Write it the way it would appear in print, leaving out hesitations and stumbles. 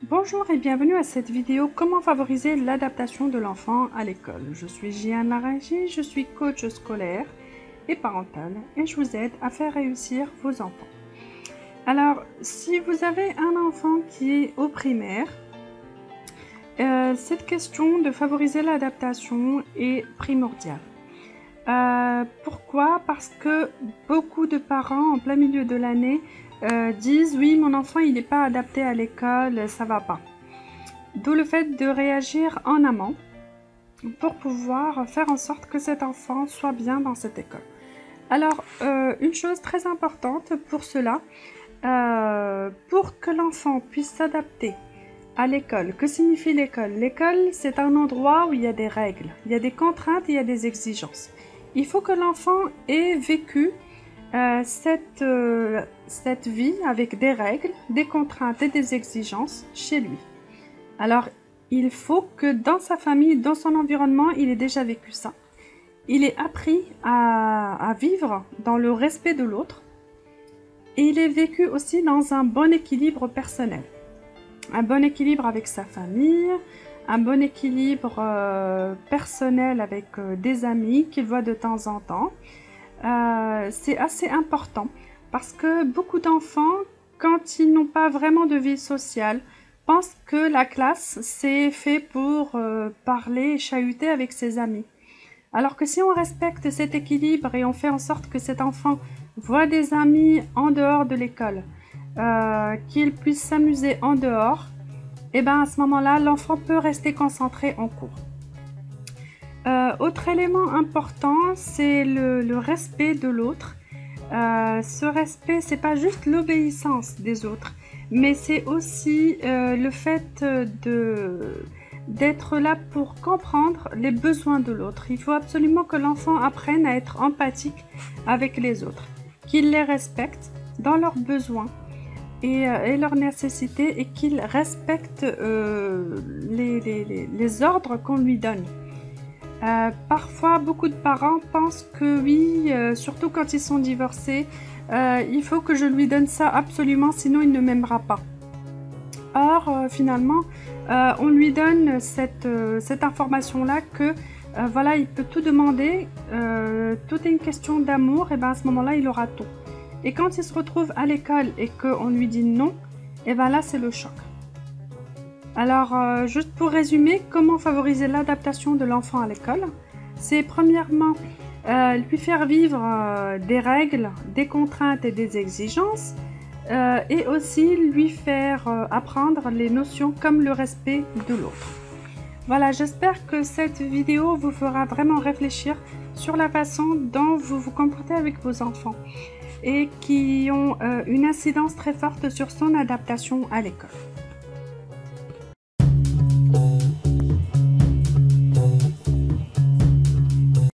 Bonjour et bienvenue à cette vidéo Comment favoriser l'adaptation de l'enfant à l'école. Je suis Jeanne Laringie, je suis coach scolaire et parental et je vous aide à faire réussir vos enfants. Alors, si vous avez un enfant qui est au primaire, cette question de favoriser l'adaptation est primordiale. Pourquoi? Parce que beaucoup de parents en plein milieu de l'année disent oui, mon enfant il n'est pas adapté à l'école, ça va pas. D'où le fait de réagir en amont pour pouvoir faire en sorte que cet enfant soit bien dans cette école. Alors, une chose très importante pour cela, pour que l'enfant puisse s'adapter à l'école. Que signifie l'école? L'école, c'est un endroit où il y a des règles, il y a des contraintes, il y a des exigences. Il faut que l'enfant ait vécu cette vie avec des règles, des contraintes et des exigences chez lui. Alors, il faut que dans sa famille, dans son environnement, il ait déjà vécu ça. Il ait appris à vivre dans le respect de l'autre et il ait vécu aussi dans un bon équilibre personnel. Un bon équilibre avec sa famille, un bon équilibre personnel avec des amis qu'il voit de temps en temps. C'est assez important parce que beaucoup d'enfants, quand ils n'ont pas vraiment de vie sociale, pensent que la classe c'est fait pour parler et chahuter avec ses amis. Alors que si on respecte cet équilibre et on fait en sorte que cet enfant voit des amis en dehors de l'école, qu'il puisse s'amuser en dehors, et bien à ce moment-là, l'enfant peut rester concentré en cours. Autre élément important, c'est le respect de l'autre. Ce respect, c'est pas juste l'obéissance des autres, mais c'est aussi le fait d'être là pour comprendre les besoins de l'autre. Il faut absolument que l'enfant apprenne à être empathique avec les autres, qu'il les respecte dans leurs besoins et leurs nécessités et qu'il respecte les ordres qu'on lui donne. Parfois, beaucoup de parents pensent que oui, surtout quand ils sont divorcés, il faut que je lui donne ça absolument, sinon il ne m'aimera pas. Or, finalement, on lui donne cette information-là que voilà, il peut tout demander, tout est une question d'amour, et bien à ce moment-là, il aura tout. Et quand il se retrouve à l'école et qu'on lui dit non, et bien là, c'est le choc. Alors, juste pour résumer, comment favoriser l'adaptation de l'enfant à l'école? C'est premièrement lui faire vivre des règles, des contraintes et des exigences, et aussi lui faire apprendre les notions comme le respect de l'autre. Voilà, j'espère que cette vidéo vous fera vraiment réfléchir sur la façon dont vous vous comportez avec vos enfants et qui ont une incidence très forte sur son adaptation à l'école.